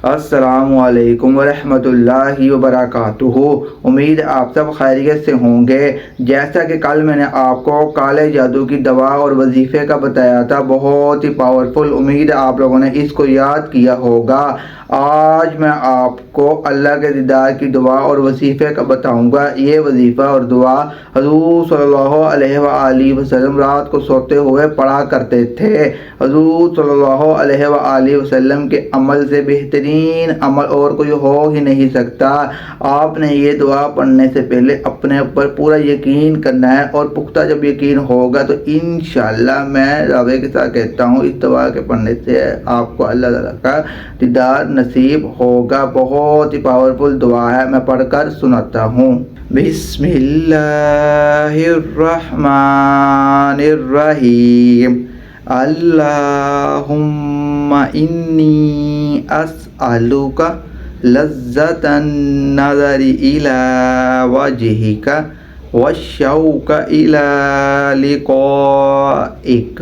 السلام علیکم ورحمۃ اللہ وبرکاتہ۔ امید آپ سب خیریت سے ہوں گے۔ جیسا کہ کل میں نے آپ کو کالے جادو کی دوا اور وظیفے کا بتایا تھا، بہت ہی پاورفل، امید آپ لوگوں نے اس کو یاد کیا ہوگا۔ آج میں آپ کو اللہ کے دیدار کی دعا اور وظیفے کا بتاؤں گا۔ یہ وظیفہ اور دعا حضور صلی اللہ علیہ وآلہ وسلم رات کو سوتے ہوئے پڑھا کرتے تھے۔ حضور صلی اللہ علیہ وآلہ وسلم کے عمل سے بہترین عمل اور کوئی ہو ہی نہیں سکتا۔ آپ نے یہ دعا پڑھنے سے پہلے اپنے اوپر پورا یقین کرنا ہے، اور پختہ جب یقین ہوگا تو انشاءاللہ میں دعوے کے ساتھ کہتا ہوں اس دعا کے پڑھنے سے آپ کو اللہ تعالیٰ کا دیدار نصیب ہوگا۔ بہت ہی پاورفل دعا ہے، میں پڑھ کر سناتا ہوں۔ بسم اللہ الرحمن الرحیم۔ اللہم انی اسألک لذة النظر الى وجہک والشوق الى لقائک۔